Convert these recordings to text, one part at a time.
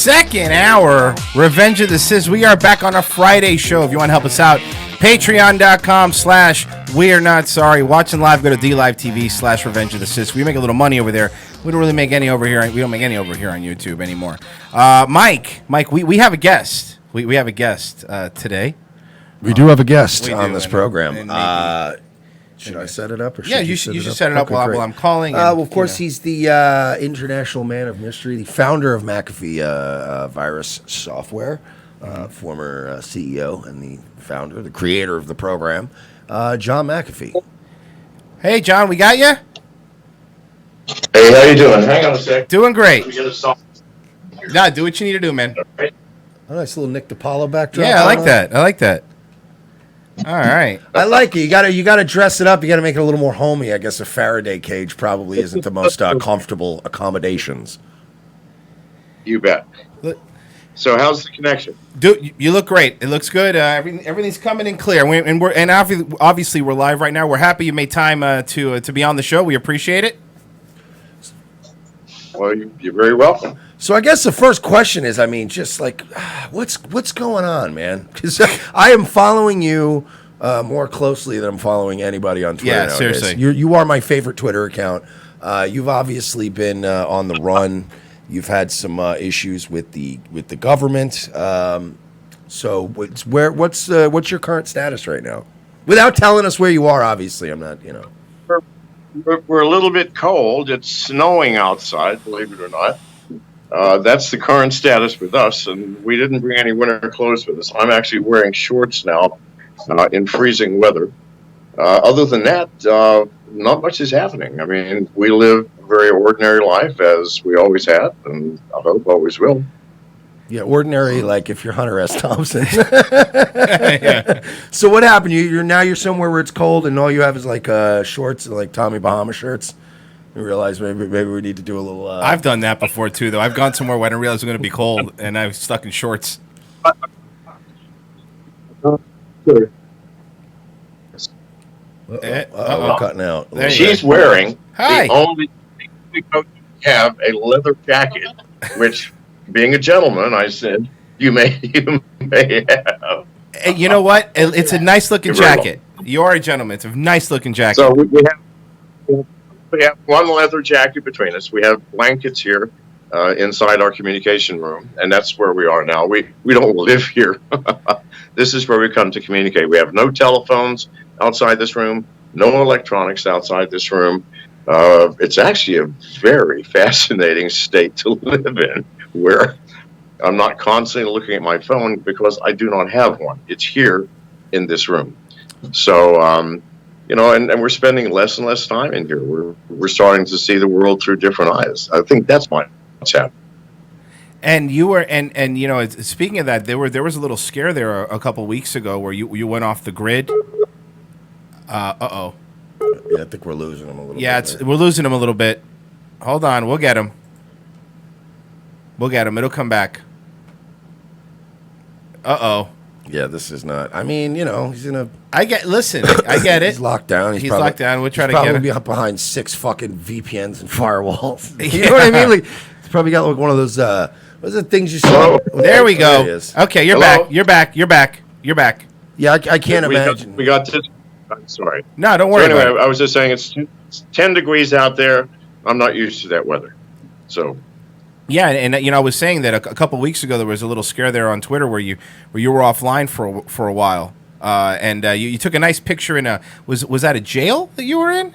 Second hour, Revenge of the Sis. We are back on a Friday show. If you want to help us out, patreon.com/We're Not Sorry. Watching live, go to DLive TV/Revenge of the Sis. We make a little money over there. We don't really make any over here. We don't make any over here on YouTube anymore. Mike, we have a guest. We have a guest today. We do have a guest on this program. Should I set it up? Or you should set it up while I'm calling. Well, of course, he's the international man of mystery, the founder of McAfee Virus software, former CEO and the founder, the creator of the program, John McAfee. Hey, John, we got you? Hey, how you doing? Hang on a sec. Doing great. We get a song. Nah, do what you need to do, man. A nice little Nick DiPaolo backdrop. Yeah, I like that. All right. I like it. You gotta dress it up. You gotta make it a little more homey. I guess a Faraday-cage probably isn't the most comfortable accommodations. You bet. So how's the connection? Dude, you look great. It looks good. Everything's coming in clear. And obviously we're live right now. We're happy you made time to be on the show. We appreciate it. Well, you're very welcome. So I guess the first question is, just like, what's going on, man? Because I am following you more closely than I'm following anybody on Twitter. Yeah, nowadays. seriously. You are my favorite Twitter account. You've obviously been on the run. You've had some issues with the government. So what's your current status right now? Without telling us where you are, obviously, I'm not. We're a little bit cold. It's snowing outside, believe it or not. That's the current status with us, and we didn't bring any winter clothes with us. I'm actually wearing shorts now in freezing weather. Other than that, not much is happening. We live a very ordinary life, as we always have, and I hope always will. Yeah, ordinary, like if you're Hunter S. Thompson. Yeah. So what happened? You're somewhere where it's cold, and all you have is like shorts, like Tommy Bahama shirts. You realize maybe we need to do a little. I've done that before too, though. I've gone somewhere where I didn't realize it was going to be cold, and I was stuck in shorts. We're cutting out. She's wearing Hi. the only coat you have a leather jacket, which, being a gentleman, I said you may have. You know what? It's a nice looking jacket. You are a gentleman. It's a nice looking jacket. So we have one leather jacket between us. We have blankets here inside our communication room, and that's where we are now. We don't live here. This is where we come to communicate. We have no telephones outside this room, no electronics outside this room. It's actually a very fascinating state to live in, where I'm not constantly looking at my phone because I do not have one. It's here in this room. So, and we're spending less and less time in here. We're starting to see the world through different eyes. I think that's what's happening. And you were, and speaking of that, there was a little scare there a couple weeks ago where you went off the grid. Yeah, I think we're losing him a little bit. Yeah, we're losing him a little bit. Hold on, we'll get him. It'll come back. Yeah, this is not. He's in a. I get it. He's locked down. He's locked down. We'll try to get him. Probably be up behind 6 fucking VPNs and firewalls. You know what I mean? Like, he's probably got like one of those. What's the things you saw? There we go. Okay, you're Hello? back. You're back. Yeah, I can't imagine. We got this. I'm sorry. No, don't worry. So anyway, I was just saying it's 10 degrees out there. I'm not used to that weather. So. Yeah, and I was saying that a couple weeks ago there was a little scare there on Twitter where you were offline for a while, and you took a nice picture in a was that a jail that you were in?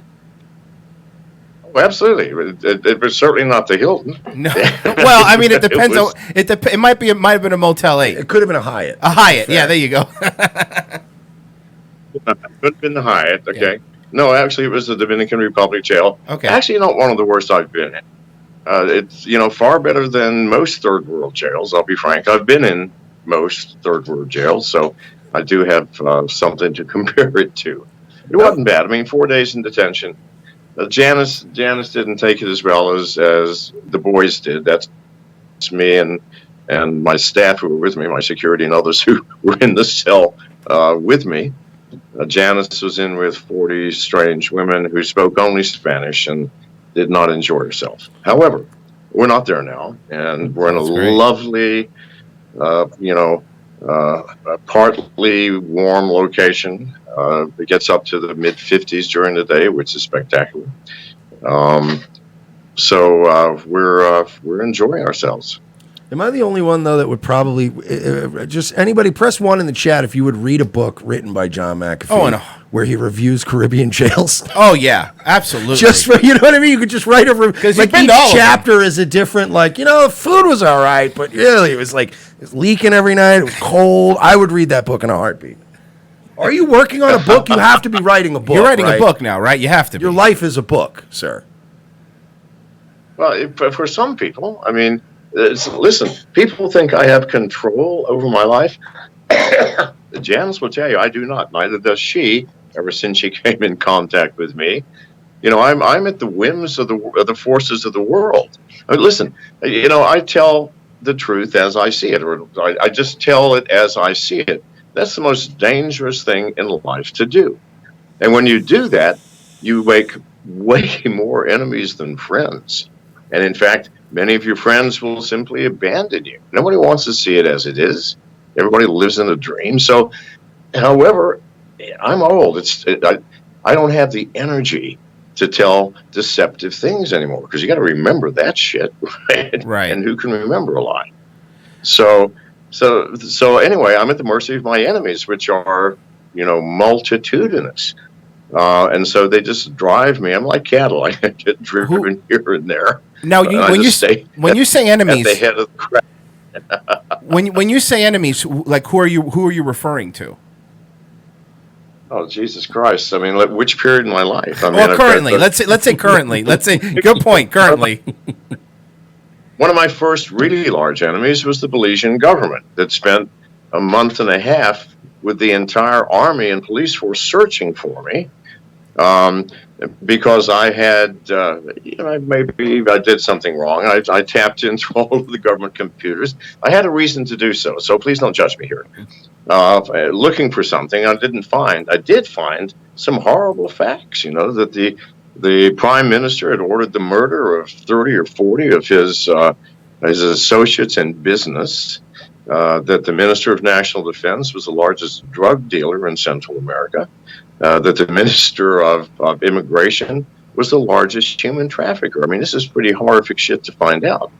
Oh, absolutely, it was certainly not the Hilton. No, well, it depends. It might have been a Motel 8. It could have been a Hyatt. A Hyatt, yeah, there you go. It could have been the Hyatt. Okay, yeah. No, actually, it was the Dominican Republic jail. Okay, actually, not one of the worst I've been in. It's far better than most third world jails. I'll be frank. I've been in most third world jails, so I do have something to compare it to. It wasn't bad. 4 days in detention. Janice didn't take it as well as the boys did. That's me and my staff who were with me, my security and others who were in the cell with me. Janice was in with 40 strange women who spoke only Spanish and did not enjoy herself. However, We're not there now, and we're in a That's great. lovely, partly warm location. It gets up to the mid 50s during the day, which is spectacular. So we're enjoying ourselves. Am I the only one, though, that would probably just anybody press 1 in the chat if you would read a book written by John McAfee where he reviews Caribbean jails? Oh, yeah, absolutely. Just for, you know what I mean? You could just write over, like been each to all of them. chapter is a different, like, food was all right, but really it was like, it's leaking every night, it was cold. I would read that book in a heartbeat. Are you working on a book? You have to be writing a book. You're writing right? a book now, right? You have to be. Your life is a book, sir. Well, for some people, I mean, listen, people think I have control over my life. Janice will tell you I do not. Neither does she. Ever since she came in contact with me, I'm at the whims of the forces of the world. I mean, listen, I tell the truth as I see it, or I just tell it as I see it. That's the most dangerous thing in life to do. And when you do that, you make way more enemies than friends. And in fact, many of your friends will simply abandon you. Nobody wants to see it as it is. Everybody lives in a dream. So, however, I'm old. I don't have the energy to tell deceptive things anymore, because you got to remember that shit, right? Right. And who can remember a lie? So anyway, I'm at the mercy of my enemies, which are, multitudinous. And so they just drive me. I'm like cattle. I get driven here and there. Now, when you say enemies, at the head of the crowd. when you say enemies, like who are you referring to? Oh, Jesus Christ! I mean, which period in my life? I mean, Well, currently, let's say currently. Let's say good point. Currently, one of my first really large enemies was the Belizean government that spent a month and a half with the entire army and police force searching for me, because I had, maybe I did something wrong. I tapped into all of the government computers. I had a reason to do so, so please don't judge me here. Looking for something I did find some horrible facts, that the prime minister had ordered the murder of 30 or 40 of his associates in business, that the Minister of National Defense was the largest drug dealer in Central America, that the Minister of Immigration was the largest human trafficker. I mean, this is pretty horrific shit to find out.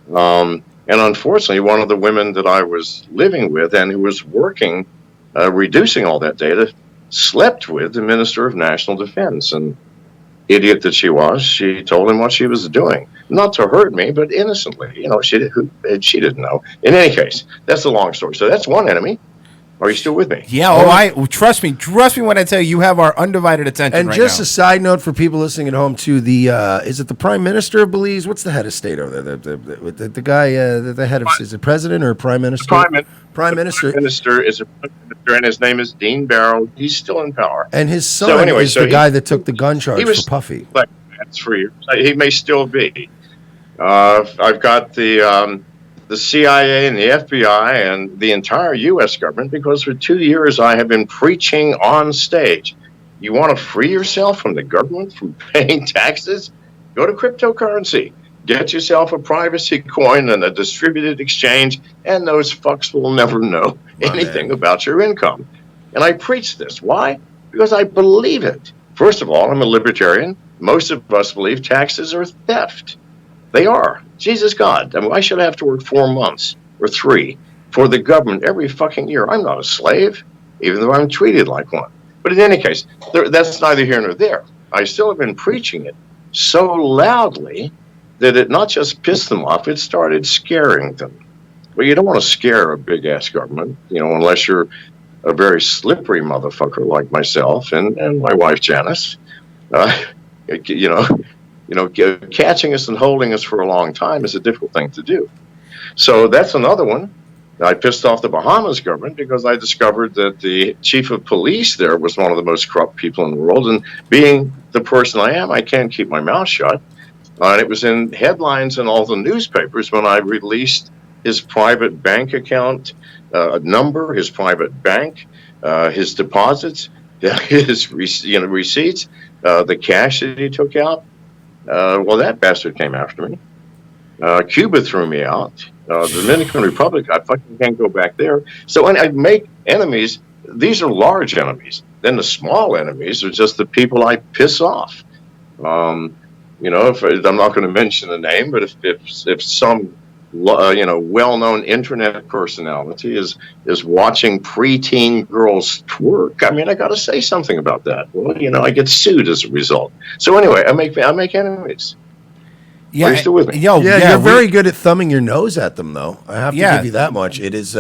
And unfortunately, one of the women that I was living with and who was working, reducing all that data, slept with the Minister of National Defense. And idiot that she was, she told him what she was doing. Not to hurt me, but innocently. She didn't know. In any case, that's the long story. So that's one enemy. Are you still with me? Yeah. Trust me when I tell you, you have our undivided attention. And right just now. a side note for people listening at home too, is it the Prime Minister of Belize? What's the head of state over there? The guy, the head of, is it President or Prime Minister? Prime Minister. Prime Minister is a Prime Minister, and his name is Dean Barrow. He's still in power. And his son is the guy that took the gun charge for Puffy. That's for you. He may still be. I've got the CIA and the FBI and the entire U.S. government, because for 2 years I have been preaching on stage. You want to free yourself from the government, from paying taxes? Go to cryptocurrency. Get yourself a privacy coin and a distributed exchange, and those fucks will never know anything about your income. And I preach this. Why? Because I believe it. First of all, I'm a libertarian. Most of us believe taxes are theft. They are. Jesus God. I mean, why should I have to work 4 months or 3 for the government every fucking year? I'm not a slave, even though I'm treated like one. But in any case, that's neither here nor there. I still have been preaching it so loudly that it not just pissed them off, it started scaring them. Well, you don't want to scare a big-ass government, unless you're a very slippery motherfucker like myself and my wife, Janice. Catching us and holding us for a long time is a difficult thing to do. So that's another one. I pissed off the Bahamas government because I discovered that the chief of police there was one of the most corrupt people in the world. And being the person I am, I can't keep my mouth shut. And it was in headlines in all the newspapers when I released his private bank account number, his private bank, his deposits, his receipts, the cash that he took out. Well, that bastard came after me. Cuba threw me out. Dominican Republic, I fucking can't go back there. So when I make enemies, these are large enemies. Then the small enemies are just the people I piss off. If I'm not going to mention the name, but if some well-known internet personality is watching preteen girls twerk, I mean, I got to say something about that. Well, I get sued as a result. So anyway, I make enemies. Yeah, Are you still with me? You're very good at thumbing your nose at them, though. I have to give you that much. It is.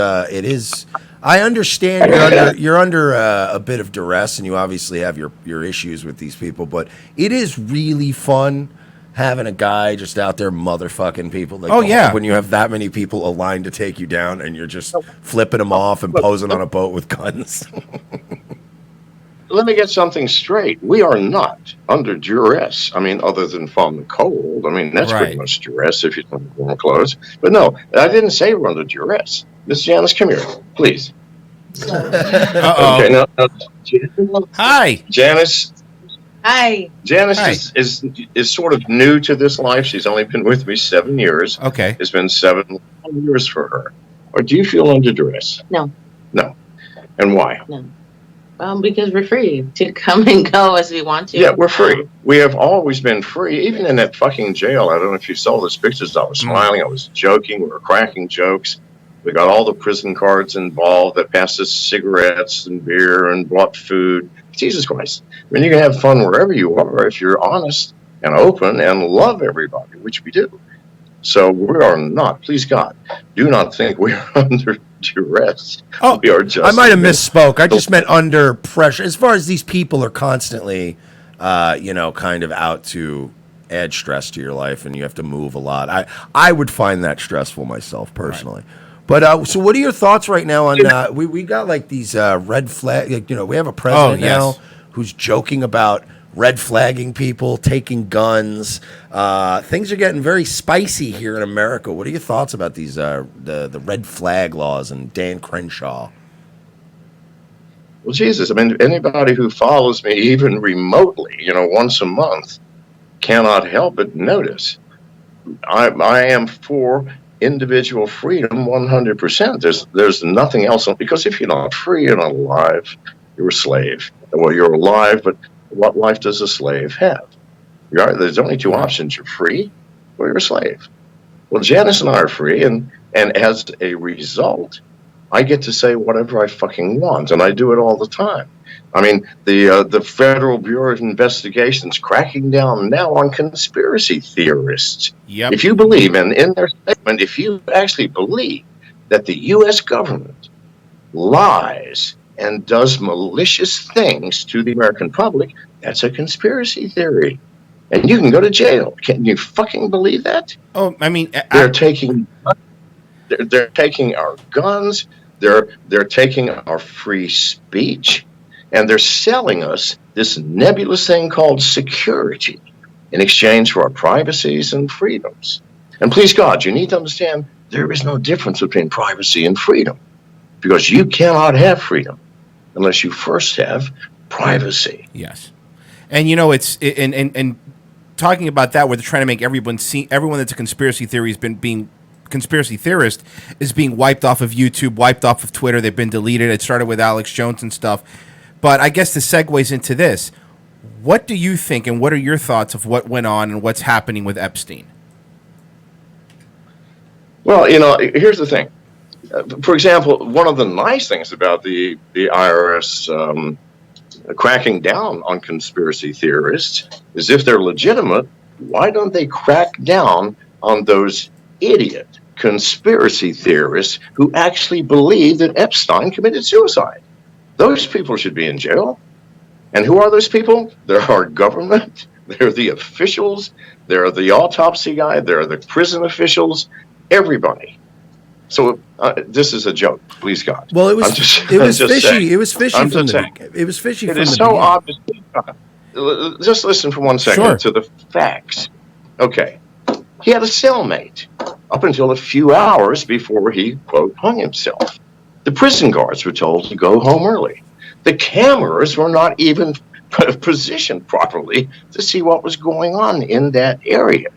I understand you're under a bit of duress, and you obviously have your issues with these people. But it is really fun having a guy just out there motherfucking people. Like, when you have that many people aligned to take you down, and you're just flipping them off and posing on a boat with guns. Let me get something straight. We are not under duress. I mean, other than from the cold. I mean, that's pretty much duress if you don't have warm clothes. But no, I didn't say we're under duress. Miss Janice, come here, please. Uh-oh. Okay, no. Hi. Janice. Hi. Janice is sort of new to this life. She's only been with me 7 years. Okay. It's been 7 years for her. Or do you feel under duress? No. No. And why? No. Because we're free to come and go as we want to. Yeah, we're free. We have always been free, even in that fucking jail. I don't know if you saw those pictures. I was smiling. I was joking. We were cracking jokes. We got all the prison guards involved that passed us cigarettes and beer and brought food. Jesus Christ. I mean, you can have fun wherever you are if you're honest and open and love everybody, which we do. So we are not, please God, do not think we are under duress. Oh, we are just. I might have misspoke. I just meant under pressure. As far as these people are constantly, kind of out to add stress to your life, and you have to move a lot. I would find that stressful myself personally. Right. But so, what are your thoughts right now on? We got like these red flag. We have a president now who's joking about red flagging people, taking guns. Things are getting very spicy here in America. What are your thoughts about these the red flag laws and Dan Crenshaw? Well, Jesus, I mean, anybody who follows me even remotely, once a month, cannot help but notice I am for individual freedom 100%. There's nothing else, because if you're not free, you're not alive. You're a slave. Well, you're alive, but what life does a slave have? There's only two options. You're free or you're a slave. Well, Janice and I are free, and as a result, I get to say whatever I fucking want, and I do it all the time. I mean, the Federal Bureau of Investigation's cracking down now on conspiracy theorists. Yep. If you believe, and in their statement, if you actually believe that the U.S. government lies and does malicious things to the American public, that's a conspiracy theory. And you can go to jail. Can you fucking believe that? Oh, I mean, they're taking our guns, they're taking our free speech, and they're selling us this nebulous thing called security in exchange for our privacies and freedoms. And please God, you need to understand there is no difference between privacy and freedom, because you cannot have freedom unless you first have privacy. Yes. And it's and talking about that, where they're trying to make everyone that's a conspiracy theory conspiracy theorist is being wiped off of YouTube, wiped off of Twitter. They've been deleted. It started with Alex Jones and stuff. But I guess the segues into this. What do you think, and what are your thoughts of what went on and what's happening with Epstein? Well, here's the thing. For example, one of the nice things about the IRS cracking down on conspiracy theorists is, if they're legitimate, why don't they crack down on those idiot conspiracy theorists who actually believe that Epstein committed suicide? Those people should be in jail. And who are those people? They're our government. They're the officials. They're the autopsy guy. They're the prison officials. Everybody. So this is a joke, please God. Well, it was fishy. Saying. It was fishy from the. It was fishy. It is so obvious. Just listen for 1 second to the facts. Okay, he had a cellmate up until a few hours before he, quote, hung himself. The prison guards were told to go home early. The cameras were not even positioned properly to see what was going on in that area.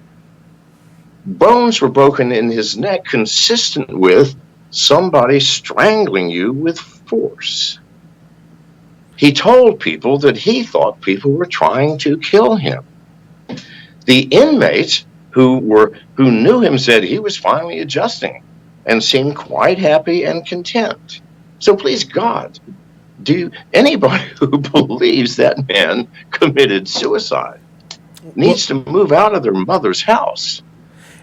bones were broken in his neck, consistent with somebody strangling you with force. He told people that he thought people were trying to kill him. The inmates who knew him said he was finally adjusting and seemed quite happy and content. So please God, anybody who believes that man committed suicide needs to move out of their mother's house.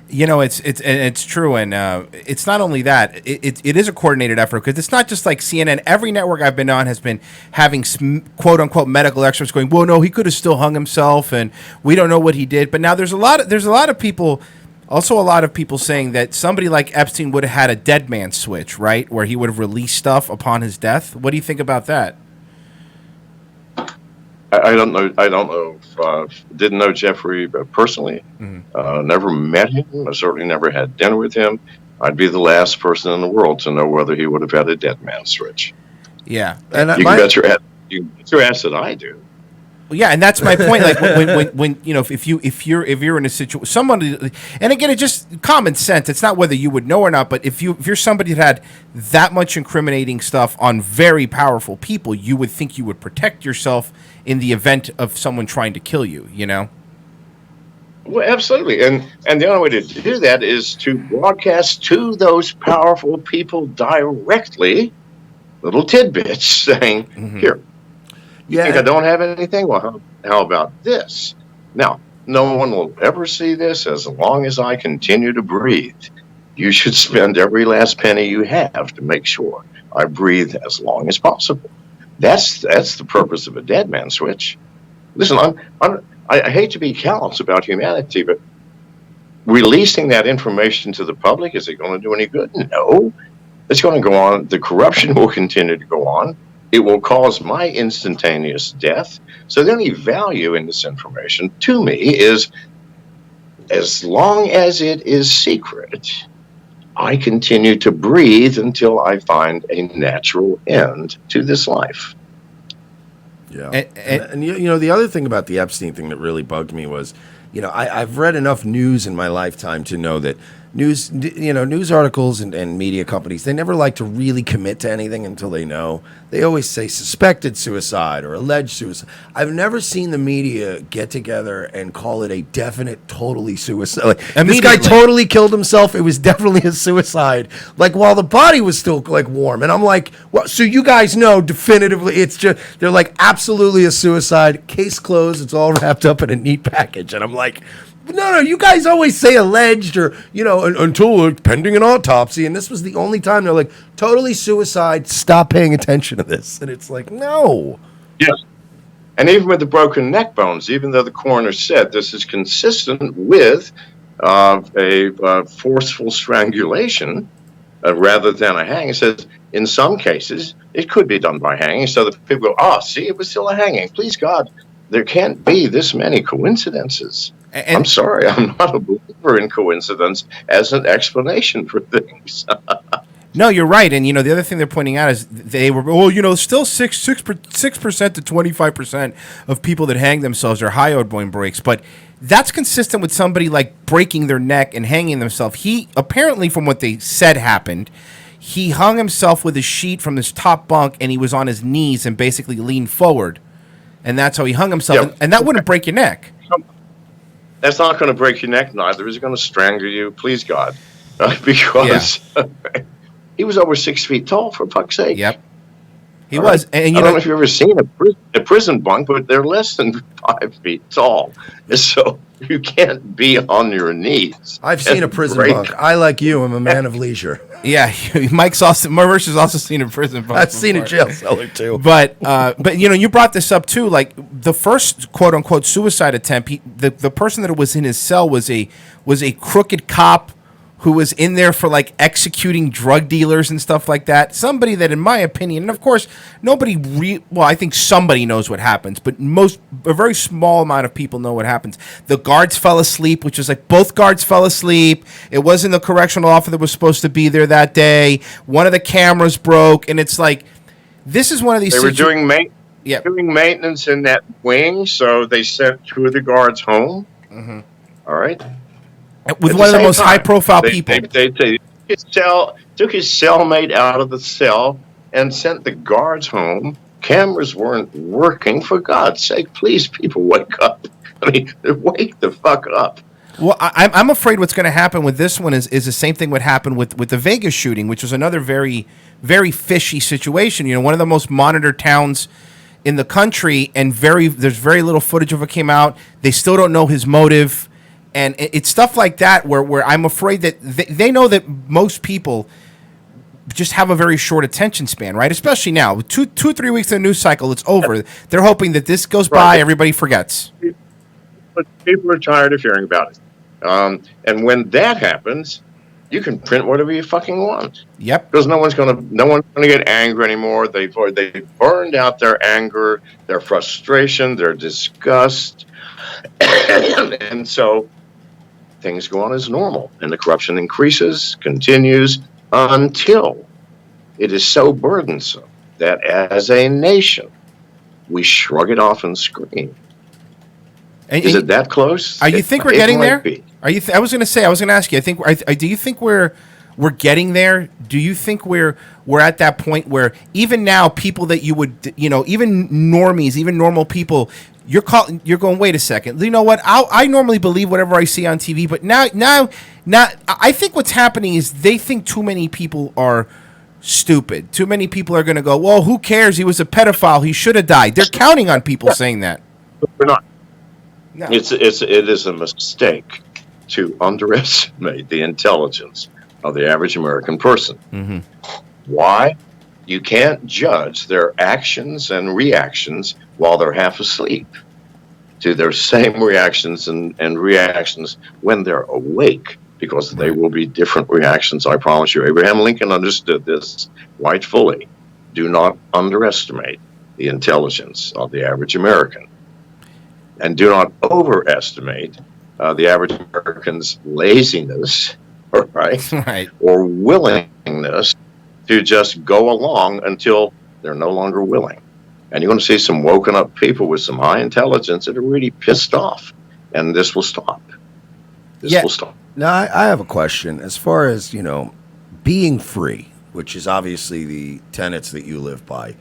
You know, it's true, and it's not only that. It is a coordinated effort, because it's not just like CNN. Every network I've been on has been having quote unquote medical experts going, "Well, no, he could have still hung himself, and we don't know what he did." But now there's a lot of people, also a lot of people saying that somebody like Epstein would have had a dead man switch, right, where he would have released stuff upon his death. What do you think about that? I don't know. Didn't know Jeffrey personally. Mm-hmm. Never met him. I certainly never had dinner with him. I'd be the last person in the world to know whether he would have had a dead man switch. Yeah, and you can bet your ass that I do. Well, yeah, and that's my point. Like when you know, if you're in a situation, somebody, and again, it's just common sense. It's not whether you would know or not, but if you're somebody that had that much incriminating stuff on very powerful people, you would think you would protect yourself in the event of someone trying to kill you. You know. Well, absolutely, and the only way to do that is to broadcast to those powerful people directly little tidbits saying, mm-hmm. Here. You think I don't have anything? Well, how about this? Now, no one will ever see this as long as I continue to breathe. You should spend every last penny you have to make sure I breathe as long as possible. That's the purpose of a dead man switch. Listen, I hate to be callous about humanity, but releasing that information to the public, is it going to do any good? No. It's going to go on. The corruption will continue to go on. It will cause my instantaneous death. So the only value in this information to me is, as long as it is secret, I continue to breathe until I find a natural end to this life. Yeah. And you know, the other thing about the Epstein thing that really bugged me was, you know, I've read enough news in my lifetime to know that news articles and media companies, they never like to really commit to anything until they know. They always say suspected suicide or alleged suicide. I've never seen the media get together and call it a definite, totally suicide. Like, this guy totally killed himself. It was definitely a suicide. Like, while the body was still like warm. And I'm like, well, so you guys know definitively it's just, they're like, absolutely a suicide. Case closed. It's all wrapped up in a neat package. And I'm like, no, you guys always say alleged or, you know, until pending an autopsy. And this was the only time they're like, totally suicide. Stop paying attention to this. And it's like, no. Yes. And even with the broken neck bones, even though the coroner said this is consistent with a forceful strangulation rather than a hanging, it says in some cases it could be done by hanging. So that people go, see, it was still a hanging. Please God, there can't be this many coincidences. And I'm sorry, I'm not a believer in coincidence as an explanation for things. No, you're right. And, you know, the other thing they're pointing out is they were, still 6% to 25% of people that hang themselves are hyoid breaks. But that's consistent with somebody like breaking their neck and hanging themselves. He apparently, from what they said happened, he hung himself with a sheet from his top bunk and he was on his knees and basically leaned forward. And that's how he hung himself. Yep. And that wouldn't break your neck. That's not going to break your neck, neither is it going to strangle you, please God. Because he was over 6 feet tall, for fuck's sake. Yep. He was. And I don't know if you've ever seen a prison bunk, but they're less than 5 feet tall. So you can't be on your knees. I've seen a prison bunk. I, like you, am a man of leisure. Yeah, Mike's also, Mersh has also seen a prison bunk. I've seen a jail cellar too. But you know, you brought this up too. Like the first quote unquote suicide attempt, the person that was in his cell was a crooked cop who was in there for like executing drug dealers and stuff like that. Somebody that, in my opinion, and of course, I think somebody knows what happens, but a very small amount of people know what happens. The guards fell asleep, which is like both guards fell asleep. It wasn't the correctional officer that was supposed to be there that day. One of the cameras broke, and it's like, this is one of these. They were doing maintenance in that wing, so they sent 2 of the guards home. Mm-hmm. All right. with At one of the same most time, high-profile people. They took his cellmate out of the cell and sent the guards home. Cameras weren't working. For God's sake, please, people, wake up. I mean, wake the fuck up. Well, I'm afraid what's going to happen with this one is the same thing would happen with the Vegas shooting, which was another very, very fishy situation. You know, one of the most monitored towns in the country, and there's very little footage of it came out. They still don't know his motive, and it's stuff like that where I'm afraid that they know that most people just have a very short attention span, right? Especially now, 3 weeks in the news cycle, it's over. They're hoping that this goes by, everybody forgets. But people are tired of hearing about it. And when that happens, you can print whatever you fucking want. Yep. Because no one's gonna get angry anymore. They burned out their anger, their frustration, their disgust, and so things go on as normal, and the corruption increases, continues until it is so burdensome that as a nation we shrug it off and scream. Is it that close? You think we're getting there? Are you? I was going to ask you. Do you think we're getting there? Do you think we're at that point where even now people that you would, even normies, even normal people, you're going, wait a second. You know what? I normally believe whatever I see on TV, but now I think what's happening is they think too many people are stupid. Too many people are going to go, well, who cares? He was a pedophile. He should have died. They're counting on people saying that. We're not. No. It is a mistake to underestimate the intelligence of the average American person. Mm-hmm. Why? You can't judge their actions and reactions while they're half asleep to their same reactions and reactions when they're awake, because they will be different reactions, I promise you. Abraham Lincoln understood this quite fully. Do not underestimate the intelligence of the average American. And do not overestimate the average American's laziness, right? Or willingness to just go along until they're no longer willing. And you're going to see some woken up people with some high intelligence that are really pissed off. And this will stop. This will stop. Now, I have a question. As far as, being free, which is obviously the tenets that you live by,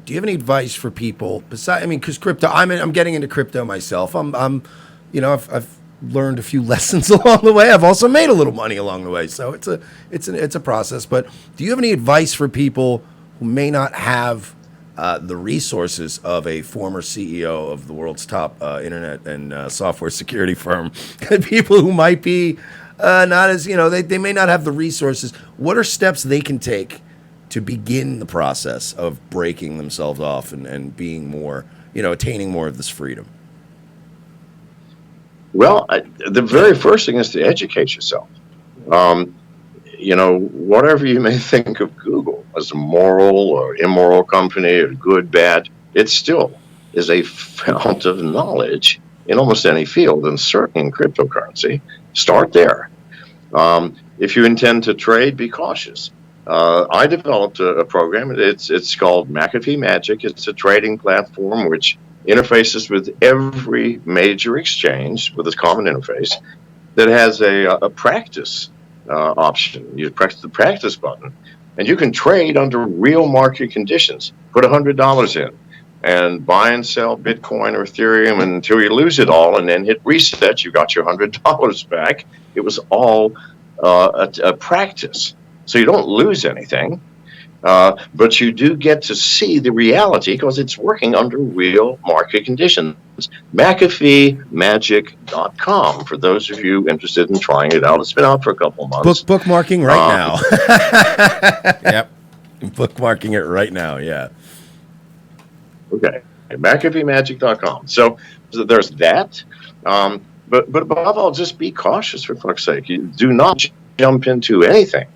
do you have any advice for people besides? Because crypto, I'm getting into crypto myself. I've learned a few lessons along the way. I've also made a little money along the way, so it's a process. But do you have any advice for people who may not have the resources of a former CEO of the world's top internet and software security firm, and people who might be not as they may not have the resources? What are steps they can take to begin the process of breaking themselves off and being more, attaining more of this freedom? Well, the very first thing is to educate yourself. Whatever you may think of Google as a moral or immoral company or good, bad, it still is a fount of knowledge in almost any field, and certainly in cryptocurrency. Start there. If you intend to trade, be cautious. I developed a program. It's called McAfee Magic. It's a trading platform which interfaces with every major exchange with a common interface that has a practice option. You press the practice button, and you can trade under real market conditions. Put $100 in and buy and sell Bitcoin or Ethereum until you lose it all, and then hit reset. You got your $100 back. It was all a practice. So you don't lose anything, but you do get to see the reality because it's working under real market conditions. McAfeeMagic.com for those of you interested in trying it out. It's been out for a couple of months. Bookmarking right now. Yep. Bookmarking it right now, yeah. Okay. McAfeeMagic.com. So there's that. But above all, just be cautious, for fuck's sake. You do not jump into anything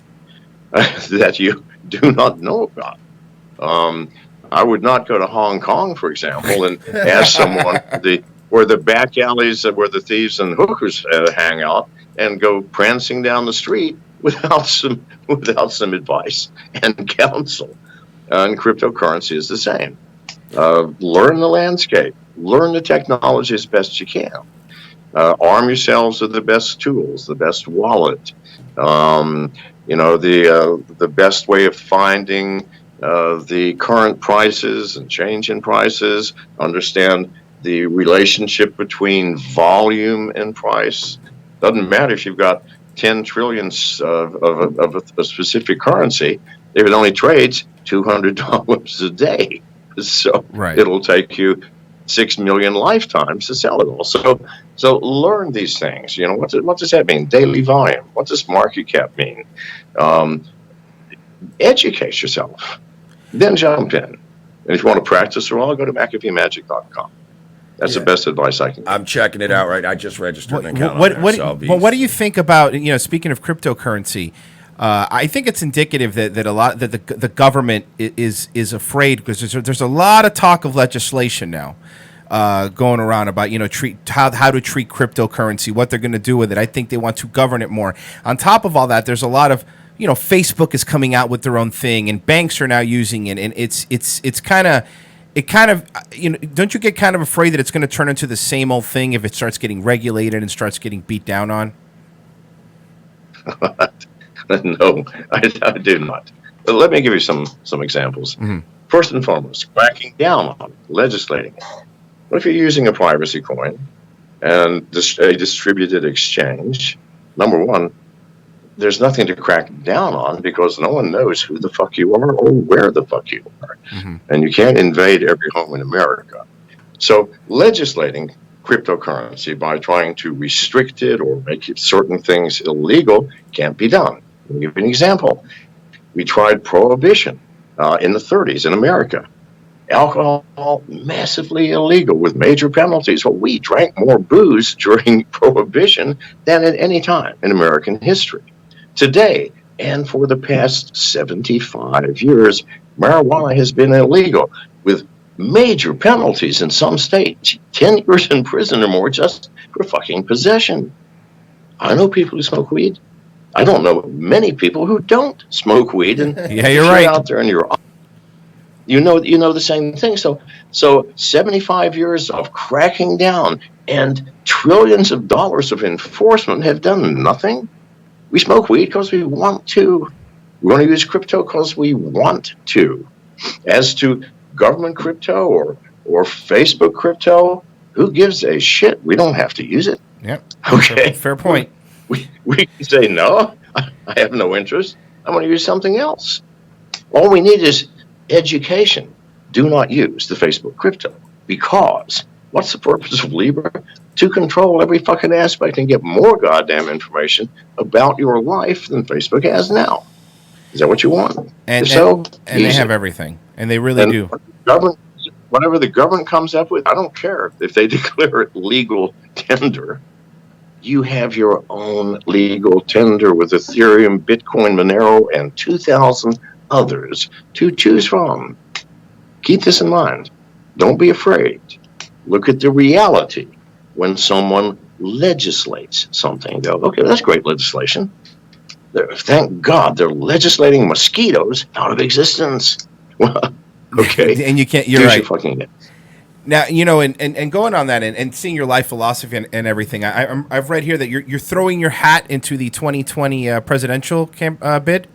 that you do not know about. I would not go to Hong Kong, for example, and ask someone where the back alleys where the thieves and hookers hang out, and go prancing down the street without some advice and counsel. And cryptocurrency is the same. Learn the landscape, learn the technology as best you can. Arm yourselves with the best tools, the best wallet, the best way of finding the current prices and change in prices. Understand the relationship between volume and price. Doesn't matter if you've got 10 trillions of a specific currency, if it only trades $200 a day. So it'll take you 6 million lifetimes to sell it all. So learn these things. What does that mean? Daily volume. What does market cap mean? Educate yourself. Then jump in. And if you want to practice or all, go to McAfeeMagic.com. That's the best advice I can give. I'm checking it out right. I just registered an account. What do you think about, speaking of cryptocurrency? I think it's indicative that the government is afraid, because there's a lot of talk of legislation now going around about how to treat cryptocurrency, what they're going to do with it. I think they want to govern it more. On top of all that, there's a lot of Facebook is coming out with their own thing, and banks are now using it, and it's kind of. Don't you get kind of afraid that it's going to turn into the same old thing if it starts getting regulated and starts getting beat down on? No, I do not. But let me give you some examples. Mm-hmm. First and foremost, cracking down on legislating it. What if you're using a privacy coin and a distributed exchange? Number one, there's nothing to crack down on, because no one knows who the fuck you are or where the fuck you are. Mm-hmm. And you can't invade every home in America. So legislating cryptocurrency by trying to restrict it or make certain things illegal can't be done. I'll give you an example. We tried prohibition in the 30s in America. Alcohol, massively illegal with major penalties. Well, we drank more booze during prohibition than at any time in American history. Today, and for the past 75 years, marijuana has been illegal with major penalties in some states, 10 years in prison or more just for fucking possession. I know people who smoke weed. I don't know many people who don't smoke weed. And yeah, you're right. Out there and you know the same thing. So 75 years of cracking down and trillions of dollars of enforcement have done nothing. We smoke weed because we want to. We want to use crypto because we want to. As to government crypto or Facebook crypto, who gives a shit? We don't have to use it. Yep. Okay. Fair point. We can say, no, I have no interest. I want to use something else. All we need is education. Do not use the Facebook crypto, because what's the purpose of Libra? To control every fucking aspect and get more goddamn information about your life than Facebook has now. Is that what you want? And they have everything, and they really do. Whatever the government comes up with, I don't care if they declare it legal tender. You have your own legal tender with Ethereum, Bitcoin, Monero, and 2,000 others to choose from. Keep this in mind. Don't be afraid. Look at the reality. When someone legislates something, go, okay, that's great legislation. Thank God they're legislating mosquitoes out of existence. Okay. And you can't, you're right. Fucking now, and going on that and seeing your life philosophy and everything, I've read here that you're throwing your hat into the 2020 presidential bid.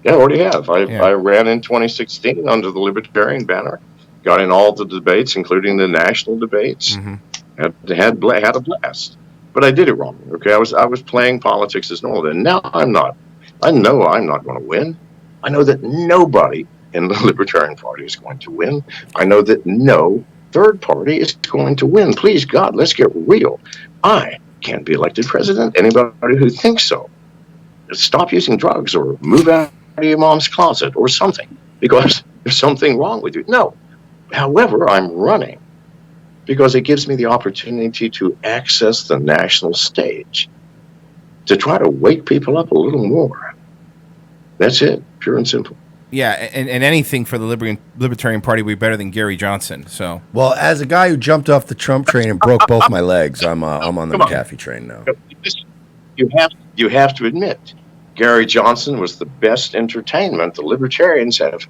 Yeah, I already have. I ran in 2016 under the Libertarian banner. Got in all the debates, including the national debates. Mm-hmm. Had a blast, but I did it wrong. Okay, I was playing politics as normal, and now I'm not. I know I'm not going to win. I know that nobody in the Libertarian Party is going to win. I know that no third party is going to win. Please God, let's get real. I can't be elected president. Anybody who thinks so, stop using drugs or move out of your mom's closet or something, because there's something wrong with you. No. However, I'm running because it gives me the opportunity to access the national stage, to try to wake people up a little more. That's it, pure and simple. Yeah, and anything for the Libertarian Party would be better than Gary Johnson. So, well, as a guy who jumped off the Trump train and broke both my legs, I'm on the McAfee train now. You have to admit, Gary Johnson was the best entertainment the Libertarians have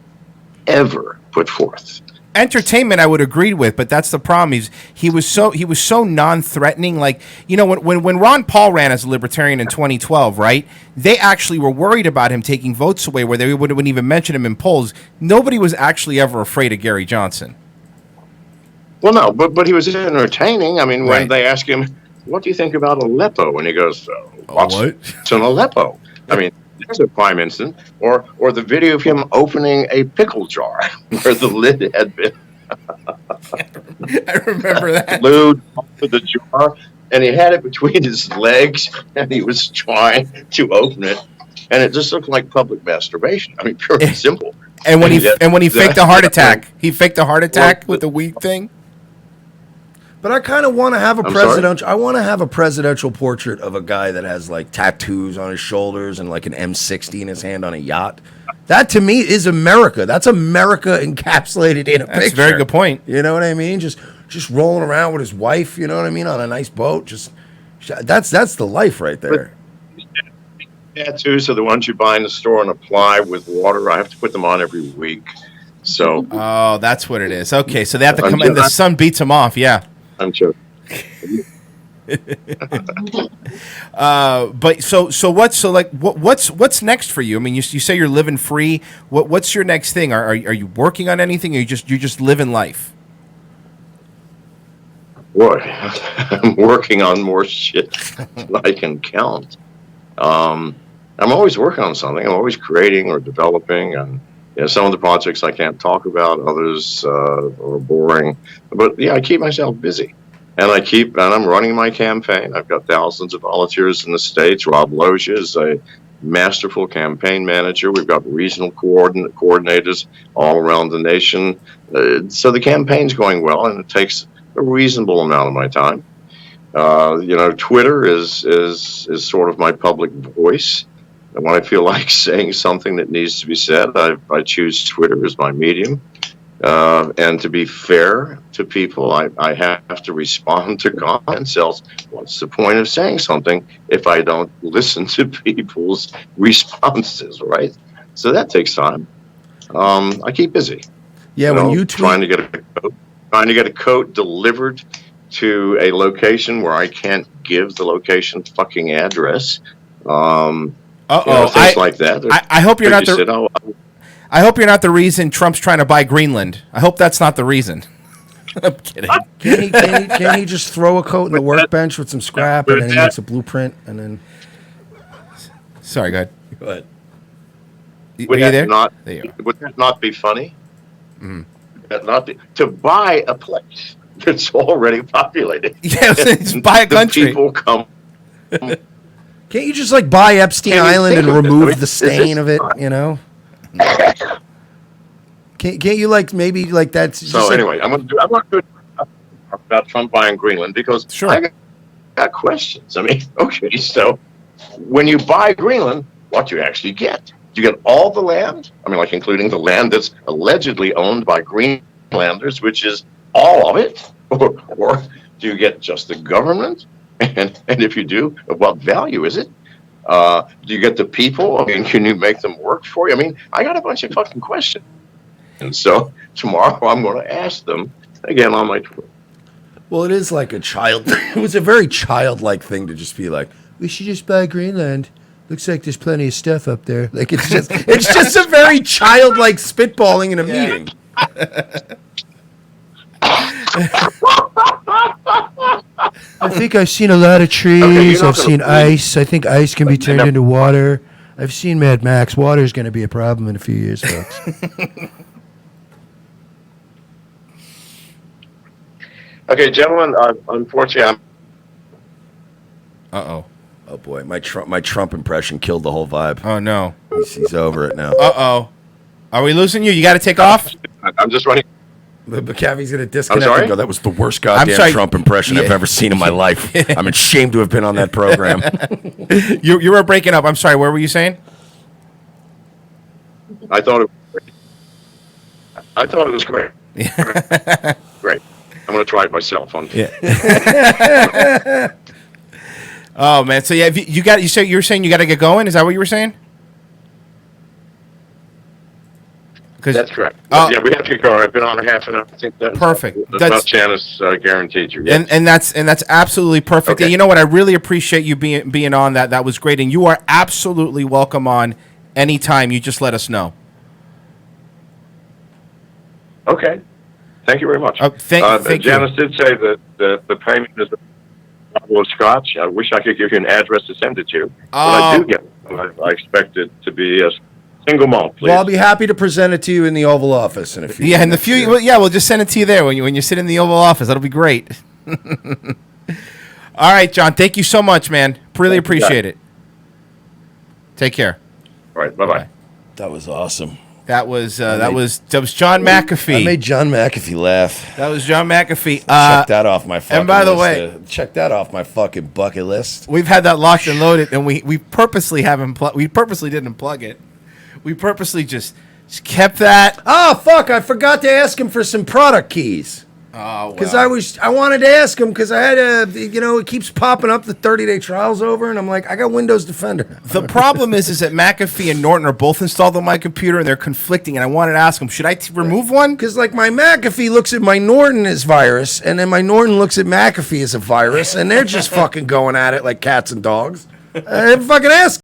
ever put forth. entertainment I would agree with, but that's the problem. He was so non-threatening. Like, you know, when Ron Paul ran as a Libertarian in 2012, right? They actually were worried about him taking votes away, where they wouldn't even mention him in polls. Nobody was actually ever afraid of Gary Johnson. Well, no, but he was entertaining. I mean, when Right. they ask him, "What do you think about Aleppo?" and he goes, "What's what? an Aleppo?" I mean, there's a prime instance, or the video of him opening a pickle jar where the lid had been I remember that. glued to the jar, and he had it between his legs, and he was trying to open it, and it just looked like public masturbation. I mean, pure and simple. And when he faked a heart that- attack, he faked a heart attack with the weed thing. But I kind of want to have a I'm sorry? presidential. I want to have a presidential portrait of a guy that has like tattoos on his shoulders and like an M60 in his hand on a yacht. That to me is America. That's America encapsulated in a That's picture. a very good point. You know what I mean? Just rolling around with his wife. You know what I mean? On a nice boat. That's the life right there. Tattoos are the ones you buy in the store and apply with water. I have to put them on every week. So Oh, that's what it is. Okay, so they have to come in. The sun beats them off. Yeah. I'm sure. But what's next for you? I mean, you say you're living free. What's your next thing? Are you working on anything? Or you just living life? Boy, I'm working on more shit than I can count. I'm always working on something. I'm always creating or developing, and some of the projects I can't talk about. Others are boring. But yeah, I keep myself busy, and I'm running my campaign. I've got thousands of volunteers in the States. Rob Loja is a masterful campaign manager. We've got regional coordinators all around the nation. So the campaign's going well, and it takes a reasonable amount of my time. Twitter is sort of my public voice. And when I feel like saying something that needs to be said, I choose Twitter as my medium. And to be fair to people, I have to respond to comments. Else, what's the point of saying something if I don't listen to people's responses, right? So that takes time. I keep busy. Yeah, when you tweet, trying to get a coat delivered to a location where I can't give the location fucking address. Things like that. I hope you're not the. I hope you're not the reason Trump's trying to buy Greenland. I hope that's not the reason. I'm kidding. Can he just throw a coat in the workbench with some scrap and then he makes a blueprint and then? Sorry, go ahead. Go ahead. Would Are you that there? There you are. would that not be funny? Mm-hmm. Would that not be to buy a place that's already populated? Yeah, just buy a country. The people come. Can't you just like buy Epstein Can you Island think and of it? remove I mean, the is stain this- of it? You know. Can't you like maybe like that's just So like, anyway, I'm not good about Trump buying Greenland because Sure. I got questions. I mean, okay, so when you buy Greenland, what do you actually get? Do you get all the land? I mean, like including the land that's allegedly owned by Greenlanders, which is all of it, or do you get just the government? And if you do, what value is it? Do you get the people? I mean, can you make them work for you? I mean, I got a bunch of fucking questions. And so tomorrow I'm going to ask them again on my Twitter. well, it is like a child. It was a very childlike thing to just be like, we should just buy Greenland. Looks like there's plenty of stuff up there. Like it's just a very childlike spitballing in a meeting. I think I've seen a lot of trees. Okay, you're not I've gonna seen believe- ice. I think ice can be turned into water. I've seen Mad Max. Water's going to be a problem in a few years, folks. Okay, gentlemen, unfortunately, Uh-oh. Oh boy, my Trump impression killed the whole vibe. Oh, no. He's over it now. Uh-oh. Are we losing you? You got to take off? I'm just running. McAfee's going to disconnect sorry? and go, that was the worst goddamn sorry. Trump impression I've Yeah. ever seen in my life. I'm ashamed to have been on that program. You were breaking up. I'm sorry. What were you saying? I thought it was great. Great. I'm going to try it myself. Yeah. Oh, man. So, yeah, you were saying you got to get going? Is that what you were saying? That's correct. Oh. Yeah, we have your car. I've been on a half an hour. I think that's Perfect. That's Janice guaranteed you. Yes. And that's absolutely perfect. Okay. And you know what? I really appreciate you being on that. That was great. And you are absolutely welcome on anytime. You just let us know. Okay. Thank you very much. Thank you. Janice did say that the payment is a bottle of scotch. I wish I could give you an address to send it to. But I do get it. I expect it to be a single malt, please. Well, I'll be happy to present it to you in the Oval Office in a few. Yeah, in the few. Well, yeah, we'll just send it to you there when you sit in the Oval Office. That'll be great. All right, John. Thank you so much, man. Really appreciate it. Take care. All right. Bye-bye. That was awesome. That was John McAfee. I made John McAfee laugh. That was John McAfee. Check that off my fucking and by the list. way, Check that off my fucking bucket list. we've had that locked and loaded, and we purposely haven't. We purposely didn't plug it. We purposely just kept that. Oh fuck! I forgot to ask him for some product keys. Oh, Because I wanted to ask him because I had it keeps popping up the 30-day trials over, and I'm like, I got Windows Defender. The problem is that McAfee and Norton are both installed on my computer, and they're conflicting. And I wanted to ask them, should I remove one? Because like my McAfee looks at my Norton as virus, and then my Norton looks at McAfee as a virus, and they're just fucking going at it like cats and dogs. I fucking ask.